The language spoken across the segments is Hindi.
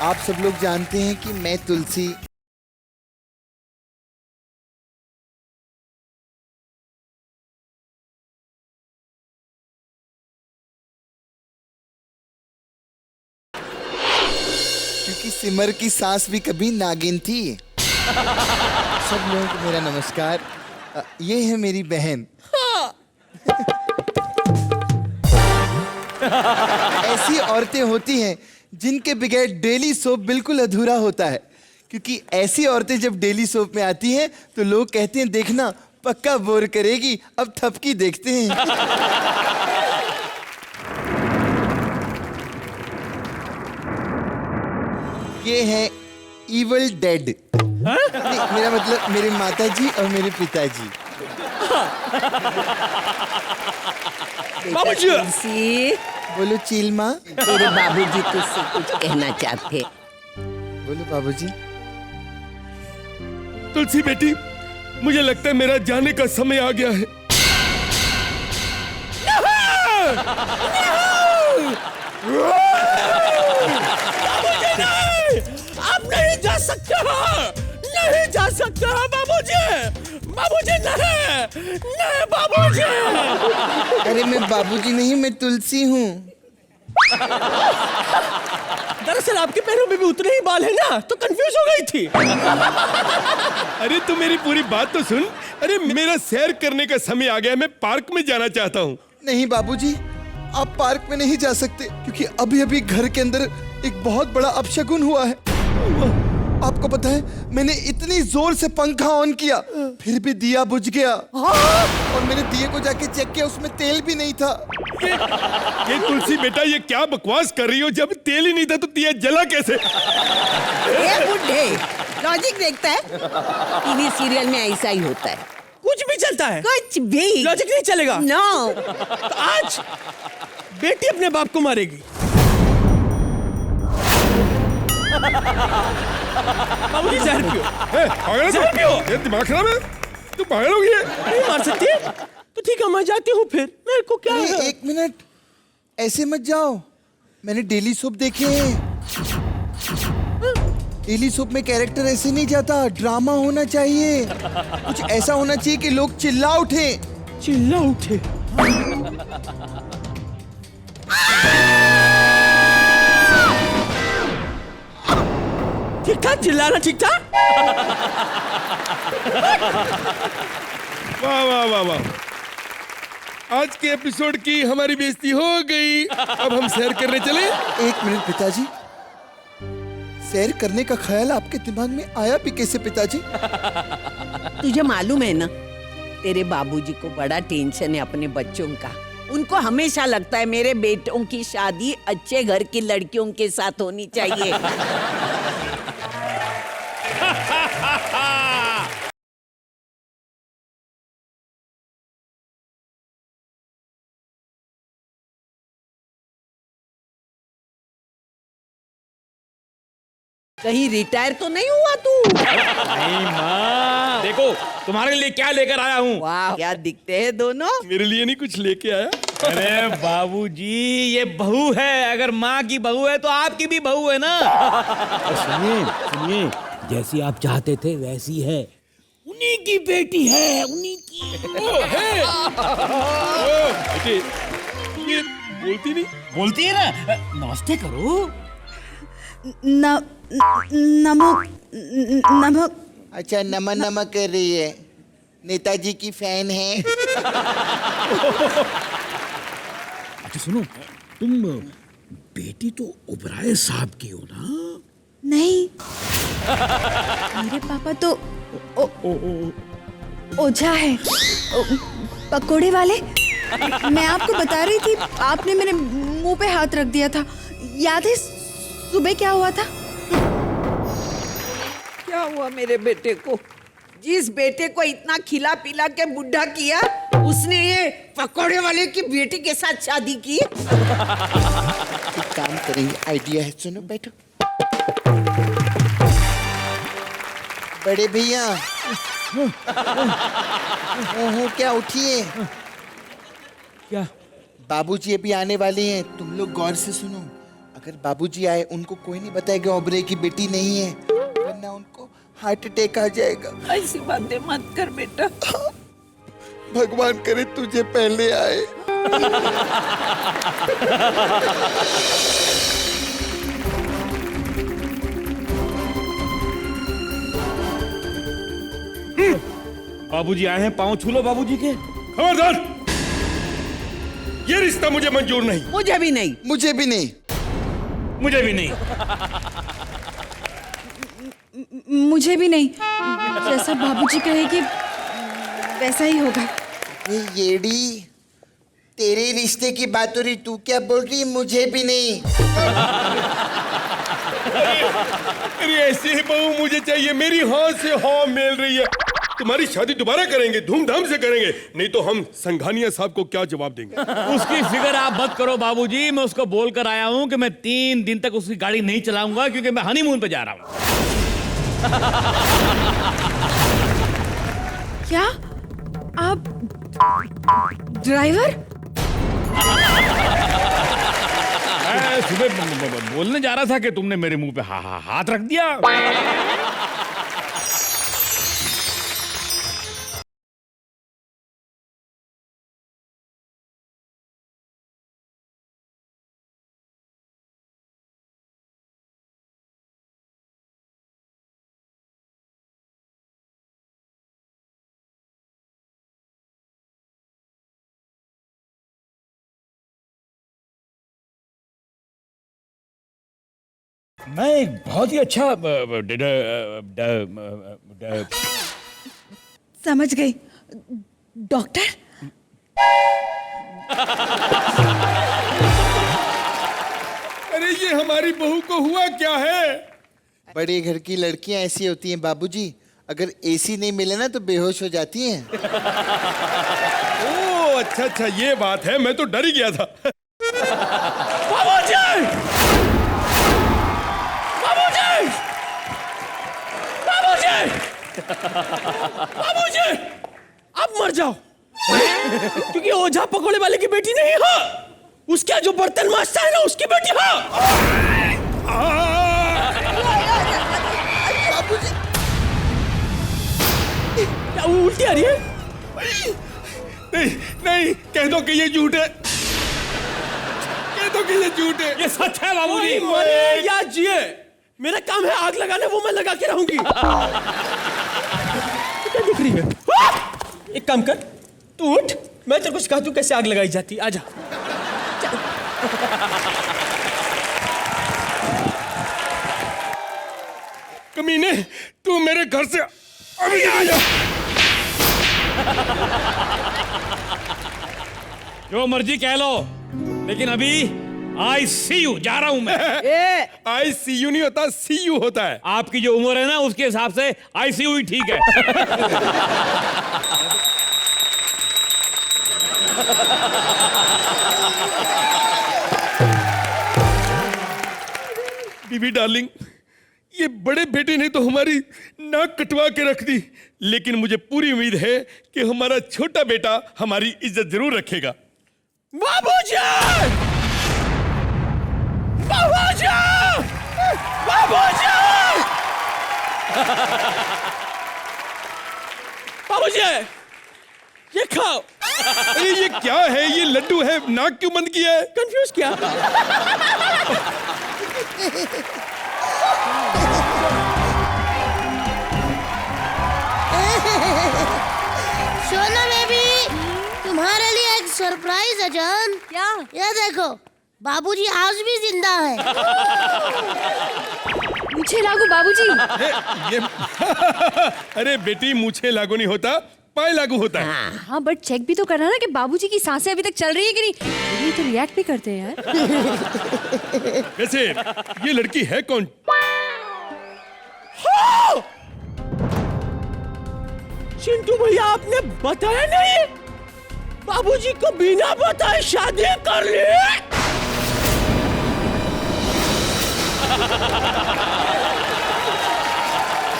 आप सब लोग जानते हैं कि मैं तुलसी क्योंकि सिमर की सास भी कभी नागिन थी। सब लोगों को मेरा नमस्कार। ये है मेरी बहन। ऐसी औरतें होती हैं जिनके बगैर डेली सोप बिल्कुल अधूरा होता है, क्योंकि ऐसी औरतें जब डेली सोप में आती हैं तो लोग कहते हैं देखना पक्का बोर करेगी, अब थपकी देखते हैं। ये है इवल डेड। मेरा मतलब मेरे माताजी और मेरे पिताजी। बाबूजी, तुलसी, बोलो चील माँ। तेरे बाबूजी तुझसे कुछ कहना चाहते। बोलो बाबूजी। तुलसी बेटी, मुझे लगता है मेरा जाने का समय आ गया है। आप नहीं जा सकते हो, नहीं जा सकते हो बाबूजी, बाबूजी नहीं, नहीं बाबूजी। अरे मैं बाबूजी नहीं, मैं तुलसी हूँ। दरअसल आपके पैरों में भी उतने ही बाल है ना, तो कंफ्यूज हो गई थी। अरे तू मेरी पूरी बात तो सुन। अरे मेरा सैर करने का समय आ गया, मैं पार्क में जाना चाहता हूँ। नहीं बाबूजी, आप पार्क में नहीं जा सकते, क्योंकि अभी अभी घर के अंदर एक बहुत बड़ा अपशगुन हुआ है। आपको पता है, मैंने इतनी जोर से पंखा ऑन किया फिर भी दिया बुझ गया। और मैंने दिए को जाके चेक किया, उसमें तेल भी नहीं था। ये तुलसी बेटा, ये क्या बकवास कर रही हो? जब तेल ही नहीं था तो दिया जला कैसे? ए बुड्ढे, लॉजिक देखता है? टीवी सीरियल में ऐसा ही होता है। कुछ भी चलता है, कुछ भी लॉजिक नहीं चलेगा। नो। तो आज बेटी अपने बाप को मारेगी। बाबूजी जहर पियो। जहर पियो। ये दिमाग खराब है? तू पागल हो गया? नहीं मार सकती है? तो ठीक है, मैं जाती हूँ फिर। मेरे को क्या है? एक मिनट, ऐसे मत जाओ। मैंने डेली सोप देखे हैं। डेली सोप में कैरेक्टर ऐसे नहीं जाता, ड्रामा होना चाहिए। कुछ ऐसा होना चाहिए कि लोग चिल्ला उठे। चिल्ला उठे। ठीक था चिल्लाना, ठीक था। वाह वाह वाह वाह, आज के एपिसोड की हमारी बेइज्जती हो गई। अब हम सैर करने चले। एक मिनट पिताजी, सैर करने का ख्याल आपके दिमाग में आया भी कैसे पिताजी? तुझे मालूम है ना, तेरे बाबूजी को बड़ा टेंशन है अपने बच्चों का। उनको हमेशा लगता है मेरे बेटों की शादी अच्छे घर की लड़कियों के साथ होनी चाहिए। कहीं रिटायर तो नहीं हुआ तू? नहीं माँ, देखो तुम्हारे लिए क्या लेकर आया हूँ। वाह, क्या दिखते हैं दोनों। मेरे लिए नहीं कुछ लेके आया? अरे बाबूजी, ये बहू है। अगर माँ की बहू है तो आपकी भी बहू है ना। और सुनिए सुनिए, जैसी आप चाहते थे वैसी है। उन्हीं की बेटी है, उन्हीं की। ओ है। ओ बेटे, ये बोलती नहीं? बोलती है ना, नमस्ते करो। नमक नमक। अच्छा, नमक नमक कर रही है। नेताजी की फैन है। अच्छा सुनो, तुम बेटी तो ओबराय साहब की हो ना? नहीं, मेरे पापा तो ओझा है, पकोड़े वाले। मैं आपको बता रही थी, आपने मेरे मुंह पे हाथ रख दिया था। याद है सुबह क्या हुआ था? क्या हुआ मेरे बेटे को? जिस बेटे को इतना खिला पिला के बुढ़ा किया, उसने ये पकोड़े वाले की बेटी के साथ शादी की। एक काम करेंगे, आइडिया है, सुनो बैठो। बड़े भैया, क्या उठिए। क्या? बाबूजी अभी आने वाले हैं, तुम लोग गौर से सुनो। अगर बाबूजी आए उनको कोई नहीं बताएगा ओबरे की बेटी नहीं है, वरना उनको हार्ट अटैक आ जाएगा। ऐसी बातें मत कर बेटा। भगवान करे तुझे पहले आए। बाबूजी आए हैं, पाँव छू लो बाबूजी के। खबरदार, ये रिश्ता मुझे मंजूर नहीं। मुझे भी नहीं। मुझे भी नहीं। मुझे भी नहीं। मुझे भी नहीं। जैसा बाबूजी कहेगी वैसा ही होगा। ये येड़ी, तेरे रिश्ते की बात हो रही, तू क्या बोल रही? मुझे भी नहीं। अरे ऐसी ही बहू मुझे चाहिए, मेरी हाँ से हाँ मिल रही है। तुम्हारी शादी दोबारा करेंगे, धूमधाम से करेंगे, नहीं तो हम संघानिया साहब को क्या जवाब देंगे। उसकी फिक्र आप मत करो बाबूजी, मैं उसको बोल कर आया हूँ कि मैं 3 दिन तक उसकी गाड़ी नहीं चलाऊंगा, क्योंकि मैं हनीमून पे जा रहा हूँ। क्या आप ड्राइवर? मैं सुबह बोलने जा रहा था कि तुमने मेरे मुंह पे हाथ रख दिया। मैं एक बहुत ही अच्छा समझ गई। डॉक्टर? अरे ये हमारी बहू को हुआ क्या है? बड़े घर की लड़कियां ऐसी होती हैं बाबूजी, अगर एसी नहीं मिले ना तो बेहोश हो जाती हैं। ओ अच्छा अच्छा, ये बात है, मैं तो डर ही गया था। बाबूजी, आप मर जाओ, क्योंकि ओझा पकोड़े वाले की बेटी नहीं हो, उसका जो बर्तन मास्टर है ना उसकी बेटी हो। बाबूजी, क्या वो उल्टी आ रही है? नहीं नहीं, कह दो कि ये झूठ है, कह दो कि ये झूठ है। ये सच है बाबूजी। मरे या जिए, मेरा काम है आग लगाने, वो मैं लगा के रहूंगी। क्या दिख रही है? एक काम कर, तू उठ, मैं तेरे को सिखा दूं कैसे आग लगाई जाती। आजा। कमीने, तू मेरे घर से अभी आ जा। जो मर्जी कह लो, लेकिन अभी ICU जा रहा हूं मैं। ICU नहीं होता, CU होता है। आपकी जो उम्र है ना उसके हिसाब से ICU ही ठीक है। बीबी डार्लिंग, ये बड़े बेटे ने तो हमारी नाक कटवा के रख दी, लेकिन मुझे पूरी उम्मीद है कि हमारा छोटा बेटा हमारी इज्जत जरूर रखेगा। बाबूजी! बाबूजी! बाबूजी! बाबूजी, ये खाओ। अरे ये क्या है? ये लड्डू है, नाक क्यों बंद किया है? कंफ्यूज किया। सोना बेबी, तुम्हारे लिए एक सरप्राइज है जान। क्या? ये देखो, बाबूजी आज भी जिंदा है। मुझे लागू बाबूजी। ये अरे बेटी, मुझे लागू नहीं होता, पाए लागू होता है। हाँ बट चेक भी तो करना ना कि बाबूजी की सांसें अभी तक चल रही है कि नहीं। ये तो रिएक्ट भी करते हैं यार। वैसे ये लड़की है कौन? चिंटू भैया, आपने बताया नहीं? बाबूजी को बिना बताए शादी कर ली।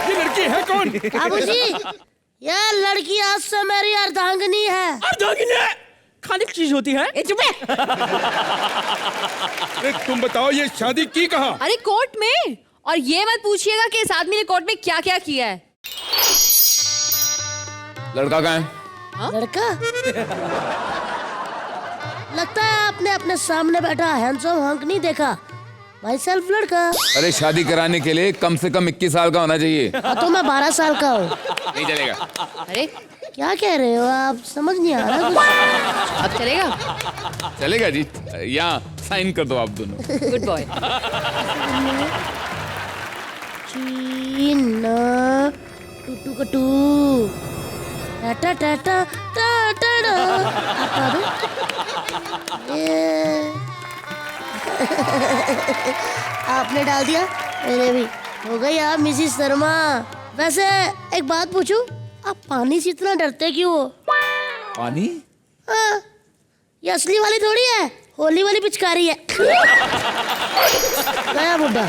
ये लड़की है कौन? बाबूजी, यह लड़की आज से मेरी अर्धांगिनी है। अर्धांगिनी खाने की चीज होती है? ए चुप है। अरे तुम बताओ ये शादी की कहा? अरे कोर्ट में। और ये मत पूछिएगा कि इस आदमी ने कोर्ट में क्या क्या किया है। लड़का कहाँ है? लड़का लगता है आपने अपने सामने बैठा हैंडसम हंक नहीं देखा। भाई सेल्फ लड़का। अरे शादी कराने के लिए कम से कम 21 साल का होना चाहिए। तो मैं 12 साल का हूँ। नहीं चलेगा। अरे क्या कह रहे हो आप? समझ नहीं आ रहा कुछ। अब चलेगा। चलेगा जी, यहाँ साइन कर दो आप दोनों। Good boy. चीना टूटू कटू टाटा टाटा टाटा हटा दो। आपने डाल दिया, मेरे भी हो गई आप मिसिस शर्मा। वैसे एक बात पूछूं, आप पानी से इतना डरते क्यों हो? पानी? हाँ, ये असली वाली थोड़ी है, होली वाली पिचकारी है। गया बुड्ढा।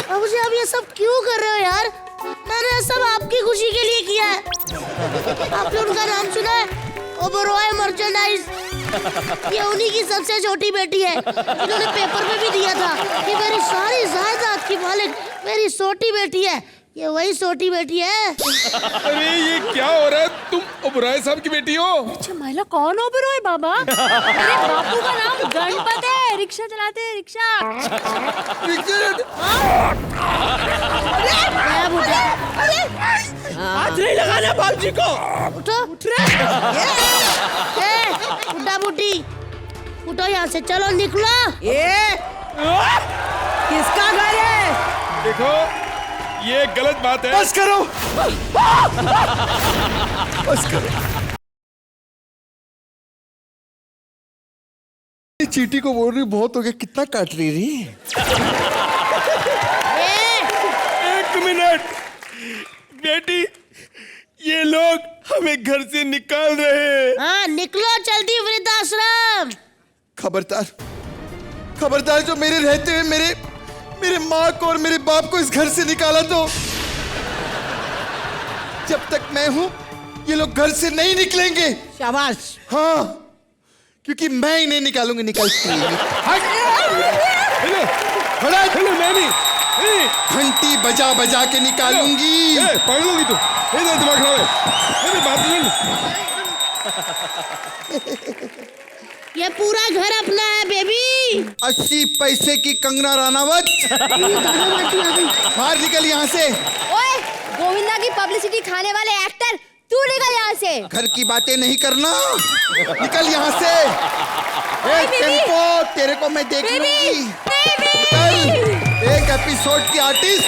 अब मुझे आप ये सब क्यों कर रहे हो यार? मैंने ये सब आपकी खुशी के लिए किया है। आपने उनका नाम सुना है? ओबरॉय मर्चेंडाइज। ये उन्हीं की सबसे छोटी बेटी है, इन्होंने पेपर में भी दिया था कि मेरी सारी जायदाद की मालिक मेरी छोटी बेटी है। ये वही छोटी बेटी है। अरे ये क्या हो रहा है? तुम ओबराय साहब की बेटी हो? अच्छा महिला कौन ओबरॉय बाबा? अरे बापू का नाम गणपत है, रिक्शा चलाते हैं रिक्शा। हाथ नहीं लगाना बाप जी को। उठो उठ रहे। बुड्ढा बुड्ढी उठो यहाँ से, चलो निकलो। ये किसका घर है? देखो ये गलत बात है। बस करो, बस करो। चीटी को बोल रही बहुत हो गया, कितना काट रही रही। एक मिनट बेटी, ये लोग हमें घर से निकाल रहे हैं। हाँ निकलो जल्दी वृद्धाश्रम। खबरदार, खबरदार, जो मेरे रहते हुए मेरे माँ को और मेरे बाप को इस घर से निकाला तो जब तक मैं हूं ये लोग घर से नहीं निकलेंगे। शाबाश। हाँ, क्योंकि मैं इन्हें निकालूंगी। निकलती हेलो खड़ा हेलो मैमी, घंटी बजा बजा के निकालूंगी। पागल होगी तू? दिमाग खराब है। मेरी बात सुन। ये पूरा घर अपना है बेबी। 80 पैसे की कंगना रानावत, बाहर निकल यहाँ से। ओए गोविंदा की पब्लिसिटी खाने वाले एक्टर, तू निकल यहाँ से। घर की बातें नहीं करना, निकल यहाँ से। टेम्पो, तेरे को मैं देख लूंगी। निकल, एक एपिसोड की आर्टिस्ट।